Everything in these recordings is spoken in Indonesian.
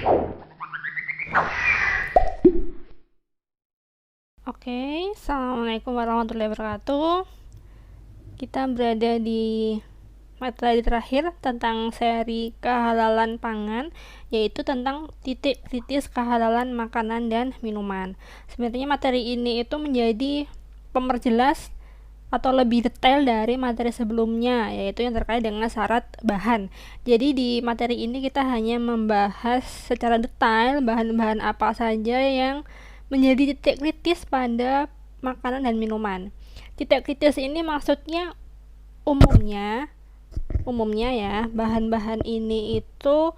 Oke, Assalamualaikum warahmatullahi wabarakatuh. Kita berada di materi terakhir tentang seri kehalalan pangan, yaitu tentang titik kritis kehalalan makanan dan minuman. Sebenarnya materi ini itu menjadi pemerjelas atau lebih detail dari materi sebelumnya, yaitu yang terkait dengan syarat bahan. Jadi di materi ini kita hanya membahas secara detail bahan-bahan apa saja yang menjadi titik kritis pada makanan dan minuman. Titik kritis ini maksudnya umumnya ya, bahan-bahan ini itu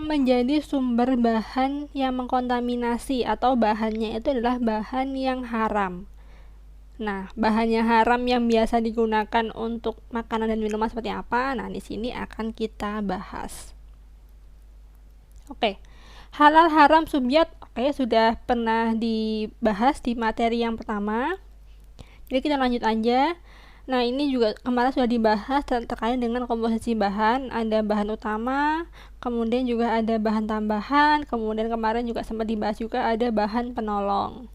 menjadi sumber bahan yang mengkontaminasi atau bahannya itu adalah bahan yang haram. Nah, bahannya haram yang biasa digunakan untuk makanan dan minuman seperti apa? Nah, di sini akan kita bahas. Oke. Halal haram subyat, oke, sudah pernah dibahas di materi yang pertama. Jadi kita lanjut aja. Nah, ini juga kemarin sudah dibahas terkait dengan komposisi bahan. Ada bahan utama, kemudian juga ada bahan tambahan, kemudian kemarin juga sempat dibahas juga ada bahan penolong.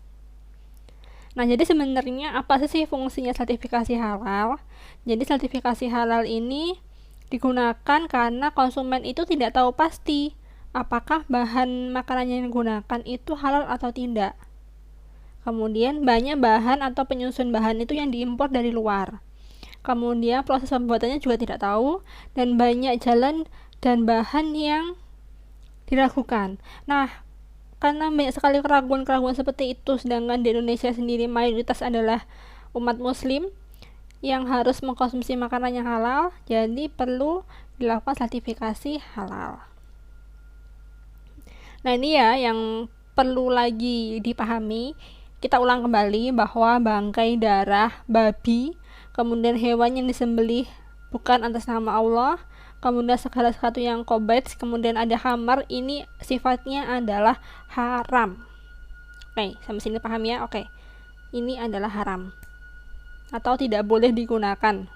Nah, jadi sebenarnya apa sih fungsinya sertifikasi halal? Jadi sertifikasi halal ini digunakan karena konsumen itu tidak tahu pasti apakah bahan makanan yang digunakan itu halal atau tidak. Kemudian banyak bahan atau penyusun bahan itu yang diimpor dari luar. Kemudian proses pembuatannya juga tidak tahu, dan banyak jalan dan bahan yang diragukan. Nah, karena banyak sekali keraguan-keraguan seperti itu, sedangkan di Indonesia sendiri mayoritas adalah umat muslim yang harus mengkonsumsi makanan yang halal, jadi perlu dilakukan sertifikasi halal. Nah, ini ya yang perlu lagi dipahami. Kita ulang kembali bahwa bangkai darah babi, kemudian hewan yang disembelih bukan atas nama Allah, kemudian segala sesuatu yang kobets, kemudian ada khamar, ini sifatnya adalah haram. Oke, sampai sini paham ya? Oke, ini adalah haram atau tidak boleh digunakan.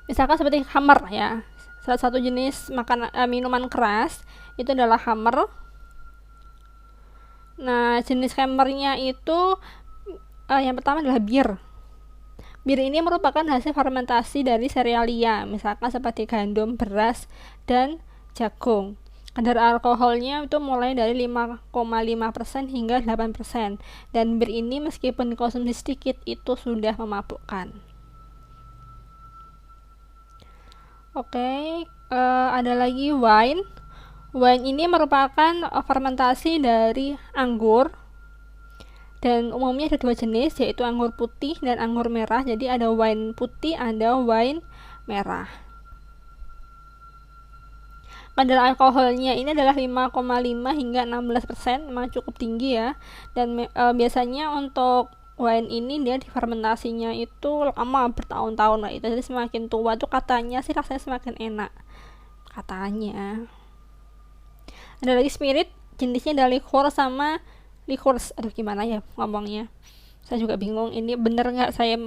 Misalkan seperti khamar ya, salah satu jenis minuman keras itu adalah khamar. Nah, jenis khamarnya itu yang pertama adalah bir. Bir ini merupakan hasil fermentasi dari serealia, misalkan seperti gandum, beras, dan jagung. Kadar alkoholnya itu mulai dari 5,5% hingga 8%. Dan bir ini meskipun dikonsumsi sedikit itu sudah memabukkan. Oke, ada lagi wine. Wine ini merupakan fermentasi dari anggur, dan umumnya ada dua jenis, yaitu anggur putih dan anggur merah. Jadi ada wine putih, ada wine merah. Kadar alkoholnya ini adalah 5,5 hingga 16%, memang cukup tinggi ya. Dan biasanya untuk wine ini dia difermentasinya itu lama, bertahun-tahun lah itu. Jadi semakin tua tuh katanya sih rasanya semakin enak, katanya. Ada lagi spirit, jenisnya ada liquor sama liquors. Aduh, gimana ya ngomongnya, saya juga bingung ini bener nggak saya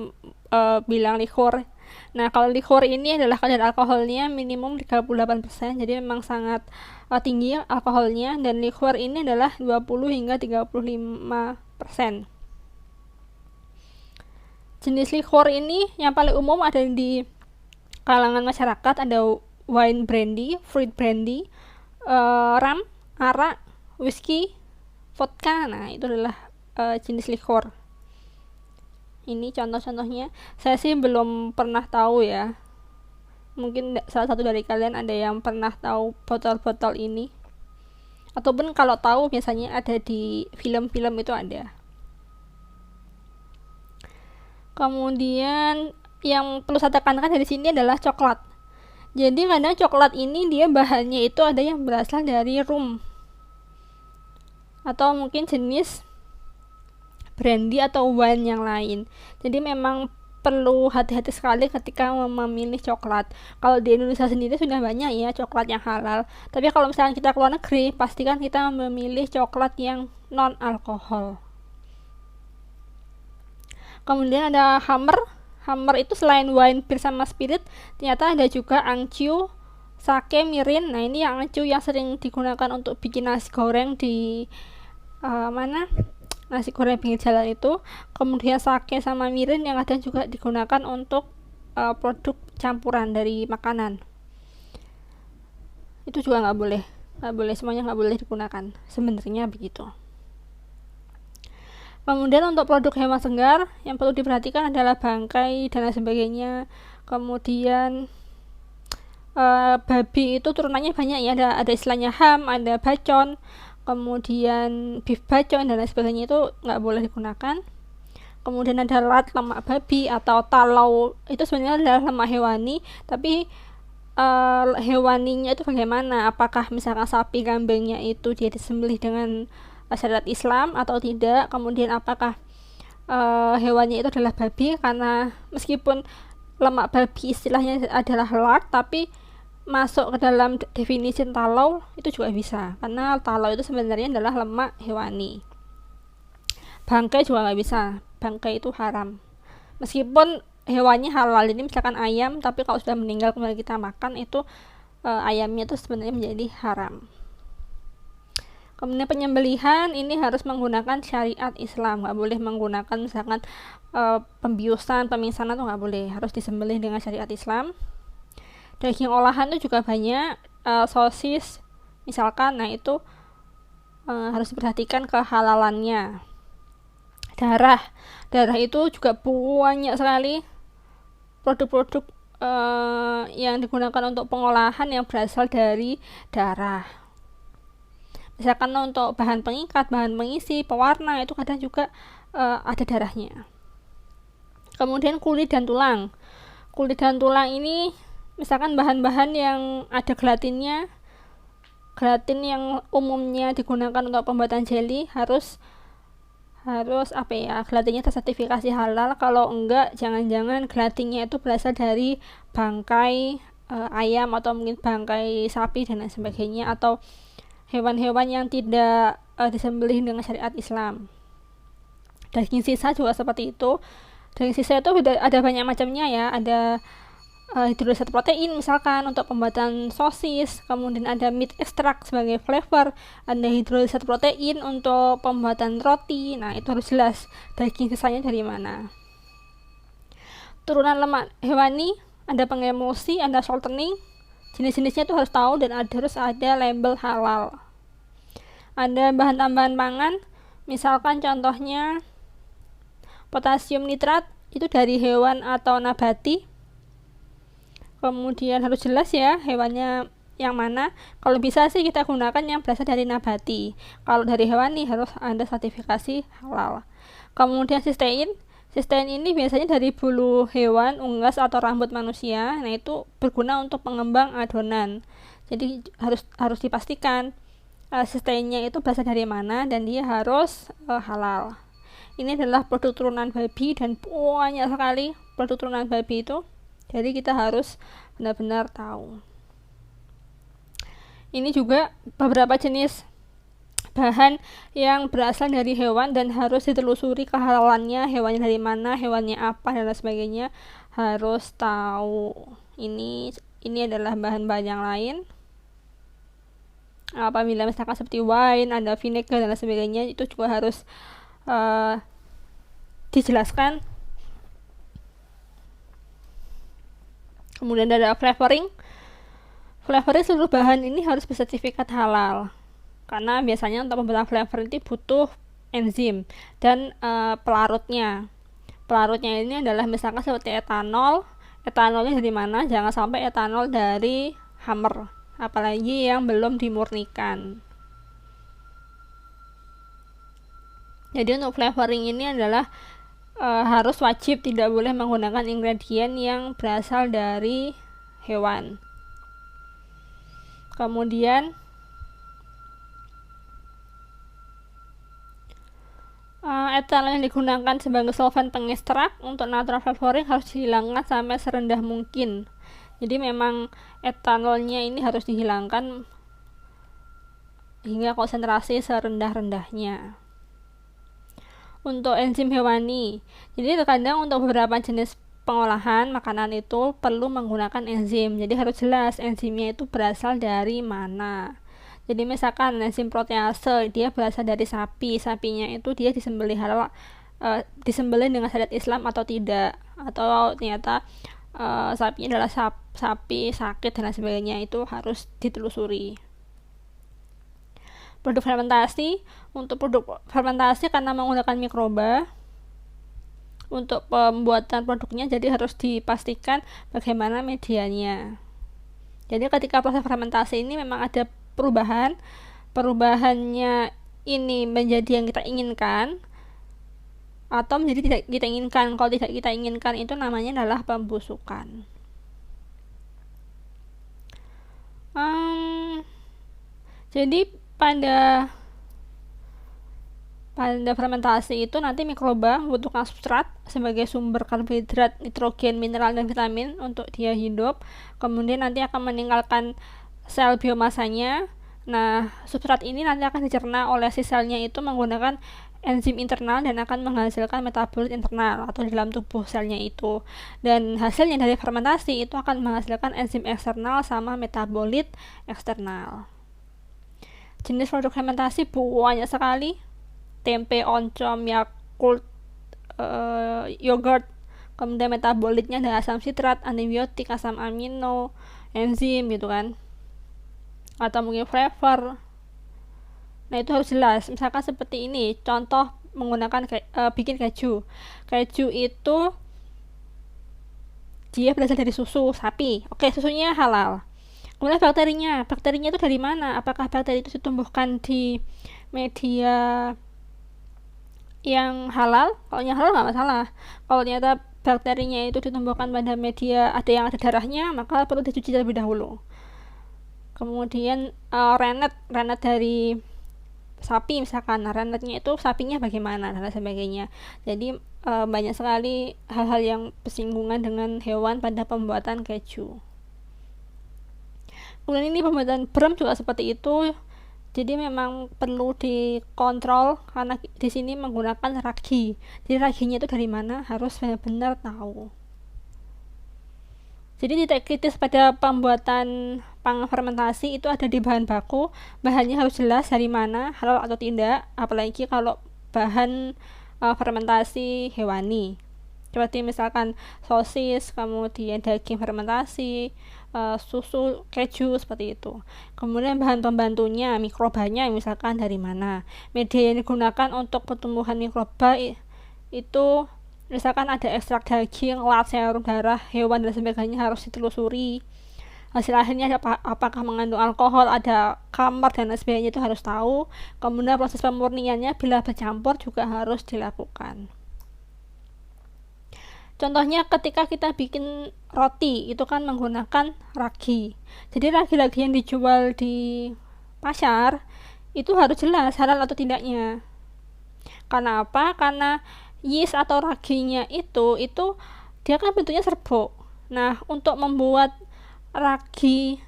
bilang liquor. Nah, kalau liquor ini adalah kadar alkoholnya minimum 38%, jadi memang sangat tinggi alkoholnya, dan liquor ini adalah 20 hingga 35%. Jenis liquor ini yang paling umum ada di kalangan masyarakat, ada wine brandy, fruit brandy, rum, arak, whisky, vodka. Nah, itu adalah jenis liquor. Ini contoh-contohnya. Saya sih belum pernah tahu ya. Mungkin salah satu dari kalian ada yang pernah tahu botol-botol ini. Ataupun kalau tahu biasanya ada di film-film itu ada. Kemudian yang perlu saya tekankan dari sini adalah coklat. Jadi kadang coklat ini dia bahannya itu ada yang berasal dari rum, atau mungkin jenis brandy atau wine yang lain. Jadi memang perlu hati-hati sekali ketika memilih coklat. Kalau di Indonesia sendiri sudah banyak ya coklat yang halal, tapi kalau misalnya kita keluar negeri, pastikan kita memilih coklat yang non alkohol. Kemudian ada hammer. Hammer itu selain wine, bir sama spirit, ternyata ada juga angciu, sake, mirin. Nah, ini yang acu yang sering digunakan untuk bikin nasi goreng di nasi goreng pinggir jalan itu. Kemudian sake sama mirin yang kadang juga digunakan untuk produk campuran dari makanan. Itu juga nggak boleh, semuanya nggak boleh digunakan, sebenarnya begitu. Kemudian untuk produk hewan segar yang perlu diperhatikan adalah bangkai dan lain sebagainya. Kemudian babi itu turunannya banyak ya, ada istilahnya ham, ada bacon, kemudian beef bacon dan lain sebagainya, itu nggak boleh digunakan. Kemudian ada lat, lemak babi atau talau, itu sebenarnya adalah lemak hewani, tapi hewaninya itu bagaimana, apakah misalkan sapi kambingnya itu dia disembelih dengan syariat Islam atau tidak. Kemudian apakah hewannya itu adalah babi, karena meskipun lemak babi istilahnya adalah lard, tapi masuk ke dalam definisi talau itu juga bisa, karena talau itu sebenarnya adalah lemak hewani. Bangkai juga nggak bisa, bangkai itu haram meskipun hewannya halal. Ini misalkan ayam, tapi kalau sudah meninggal kemudian kita makan, itu ayamnya itu sebenarnya menjadi haram. Kemudian penyembelihan ini harus menggunakan syariat Islam, nggak boleh menggunakan misalkan pembiusan, pemingsanan, itu nggak boleh, harus disembelih dengan syariat Islam. Daging olahan itu juga banyak, sosis misalkan, nah itu harus diperhatikan kehalalannya. Darah itu juga banyak sekali produk-produk yang digunakan untuk pengolahan yang berasal dari darah. Misalkan untuk bahan pengikat, bahan pengisi, pewarna, itu kadang juga ada darahnya. Kemudian kulit dan tulang ini misalkan bahan-bahan yang ada gelatinnya, gelatin yang umumnya digunakan untuk pembuatan jelly harus gelatinnya tersertifikasi halal. Kalau enggak, jangan-jangan gelatinnya itu berasal dari bangkai ayam atau mungkin bangkai sapi dan lain sebagainya, atau hewan-hewan yang tidak disembelih dengan syariat Islam. Daging sisa juga seperti itu. Daging sisa itu ada banyak macamnya ya, ada hidroliset protein misalkan untuk pembuatan sosis, kemudian ada meat extract sebagai flavor, ada hidroliset protein untuk pembuatan roti. Nah, itu harus jelas daging sisanya dari mana. Turunan lemak hewani, ada pengemulsi, ada shortening, jenis-jenisnya itu harus tahu dan harus ada label halal. Ada bahan tambahan pangan, misalkan contohnya potasium nitrat, itu dari hewan atau nabati. Kemudian harus jelas ya hewannya yang mana. Kalau bisa sih kita gunakan yang berasal dari nabati. Kalau dari hewani harus ada sertifikasi halal. Kemudian sistein ini biasanya dari bulu hewan, unggas atau rambut manusia. Nah, itu berguna untuk pengembang adonan. Jadi harus dipastikan sisteinnya itu berasal dari mana dan dia harus halal. Ini adalah produk turunan babi dan banyak sekali produk turunan babi itu. Jadi kita harus benar-benar tahu. Ini juga beberapa jenis bahan yang berasal dari hewan dan harus ditelusuri kehalalannya, hewannya dari mana, hewannya apa dan lain sebagainya, harus tahu. Ini adalah bahan-bahan yang lain. Apabila misalkan seperti wine, ada vinegar dan lain sebagainya, itu juga harus dijelaskan. Kemudian ada flavoring seluruh bahan ini harus bersertifikat halal, karena biasanya untuk pembuatan flavor itu butuh enzim dan pelarutnya ini adalah misalkan seperti etanolnya dari mana, jangan sampai etanol dari Hummer, apalagi yang belum dimurnikan. Jadi untuk flavoring ini adalah harus wajib tidak boleh menggunakan ingredient yang berasal dari hewan. Kemudian etanol yang digunakan sebagai solvent pengekstrak untuk natural flavoring harus dihilangkan sampai serendah mungkin. Jadi memang etanolnya ini harus dihilangkan hingga konsentrasi serendah-rendahnya. Untuk enzim hewani, jadi terkadang untuk beberapa jenis pengolahan makanan itu perlu menggunakan enzim. Jadi harus jelas enzimnya itu berasal dari mana. Jadi misalkan enzim protease dia berasal dari sapi, sapinya itu dia disembelih halal, disembelih dengan syariat Islam atau tidak, atau ternyata sapinya adalah sapi sakit dan lain sebagainya, itu harus ditelusuri. Produk fermentasi, untuk produk fermentasi karena menggunakan mikroba untuk pembuatan produknya, jadi harus dipastikan bagaimana medianya. Jadi ketika proses fermentasi ini memang ada perubahannya ini menjadi yang kita inginkan atau menjadi tidak kita inginkan. Kalau tidak kita inginkan itu namanya adalah pembusukan. Jadi pada fermentasi itu nanti mikroba membutuhkan substrat sebagai sumber karbohidrat, nitrogen, mineral, dan vitamin untuk dia hidup. Kemudian nanti akan meninggalkan sel biomasanya. Nah, substrat ini nanti akan dicerna oleh si selnya itu menggunakan enzim internal dan akan menghasilkan metabolit internal atau di dalam tubuh selnya itu. Dan hasilnya dari fermentasi itu akan menghasilkan enzim eksternal sama metabolit eksternal. Jenis produk fermentasi banyak sekali. Tempe, oncom, Yakult, yogurt. Kemudian metabolitnya ada asam sitrat, antibiotik, asam amino, enzim gitu kan, atau mungkin flavor. Nah itu harus jelas. Misalkan seperti ini contoh menggunakan bikin keju itu dia berasal dari susu sapi. Oke, susunya halal. Kemudian bakterinya itu dari mana? Apakah bakteri itu ditumbuhkan di media yang halal? Kalau yang halal nggak masalah. Kalau ternyata bakterinya itu ditumbuhkan pada media yang ada darahnya, maka perlu dicuci terlebih dahulu. Kemudian rennet dari sapi misalkan, rennetnya itu sapinya bagaimana dan sebagainya. Jadi banyak sekali hal-hal yang bersinggungan dengan hewan pada pembuatan keju. Kemudian ini pembuatan brem juga seperti itu. Jadi memang perlu dikontrol karena di sini menggunakan ragi. Jadi raginya itu dari mana harus benar-benar tahu. Jadi titik kritis pada pembuatan fermentasi itu ada di bahan baku. Bahannya harus jelas dari mana, halal atau tidak, apalagi kalau bahan fermentasi hewani. Seperti misalkan sosis, kemudian daging fermentasi, susu, keju, seperti itu. Kemudian bahan pembantunya, mikrobanya misalkan dari mana. Media yang digunakan untuk pertumbuhan mikroba itu misalkan ada ekstrak daging, lat, serum darah hewan dan sebagainya, harus ditelusuri. Hasil akhirnya apakah mengandung alkohol, ada kamar dan sebagainya, itu harus tahu. Kemudian proses pemurniannya bila bercampur juga harus dilakukan. Contohnya ketika kita bikin roti itu kan menggunakan ragi. Jadi ragi-ragi yang dijual di pasar itu harus jelas halal atau tidaknya. Karena apa? Karena yeast atau raginya itu dia kan bentuknya serbuk. Nah, untuk membuat ragi,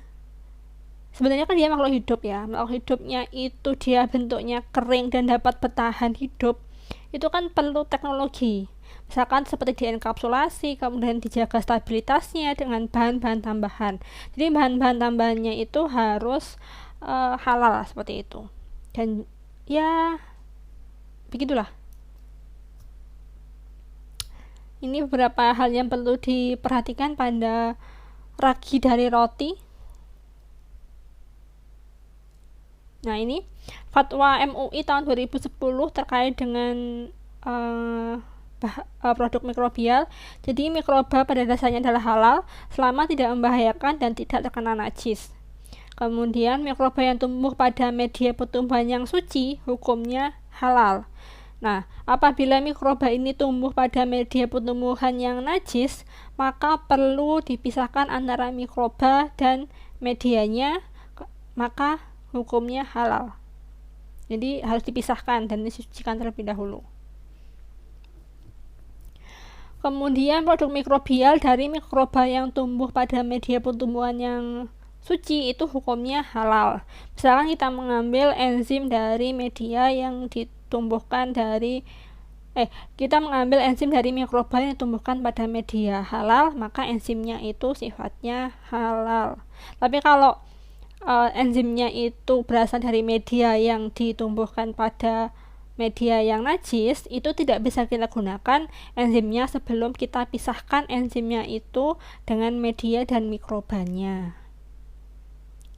sebenarnya kan dia makhluk hidup ya. Makhluk hidupnya itu dia bentuknya kering dan dapat bertahan hidup. Itu kan perlu teknologi. Misalkan seperti dienkapsulasi, kemudian dijaga stabilitasnya dengan bahan-bahan tambahan. Jadi bahan-bahan tambahannya itu harus halal seperti itu. Dan ya begitulah. Ini beberapa hal yang perlu diperhatikan pada ragi dari roti. Nah ini fatwa MUI tahun 2010 terkait dengan produk mikrobial. Jadi mikroba pada dasarnya adalah halal selama tidak membahayakan dan tidak terkena najis. Kemudian mikroba yang tumbuh pada media pertumbuhan yang suci hukumnya halal. Nah, apabila mikroba ini tumbuh pada media pertumbuhan yang najis, maka perlu dipisahkan antara mikroba dan medianya, maka hukumnya halal. Jadi harus dipisahkan dan disucikan terlebih dahulu. Kemudian produk mikrobial dari mikroba yang tumbuh pada media pertumbuhan yang suci itu hukumnya halal. Misalkan kita mengambil enzim dari media yang ditumbuhkan dari kita mengambil enzim dari mikroba yang ditumbuhkan pada media halal, maka enzimnya itu sifatnya halal. Tapi kalau enzimnya itu berasal dari media yang ditumbuhkan pada media yang najis, itu tidak bisa kita gunakan enzimnya sebelum kita pisahkan enzimnya itu dengan media dan mikrobanya.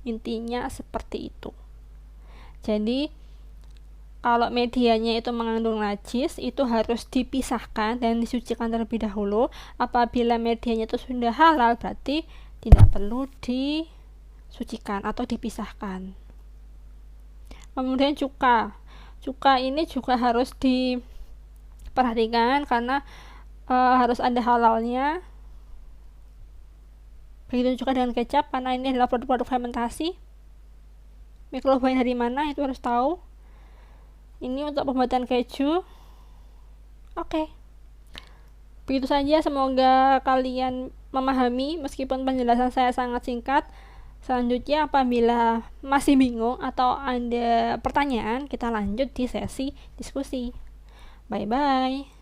Intinya seperti itu. Jadi kalau medianya itu mengandung najis, itu harus dipisahkan dan disucikan terlebih dahulu. Apabila medianya itu sudah halal, berarti tidak perlu disucikan atau dipisahkan. Kemudian cuka ini juga harus diperhatikan karena harus ada halalnya. Begitu juga dengan kecap, karena ini adalah produk-produk fermentasi. Mikrobanya dari mana itu harus tahu. Ini untuk pembuatan keju. Oke. Begitu saja, semoga kalian memahami meskipun penjelasan saya sangat singkat. Selanjutnya apabila masih bingung atau ada pertanyaan, kita lanjut di sesi diskusi. Bye bye.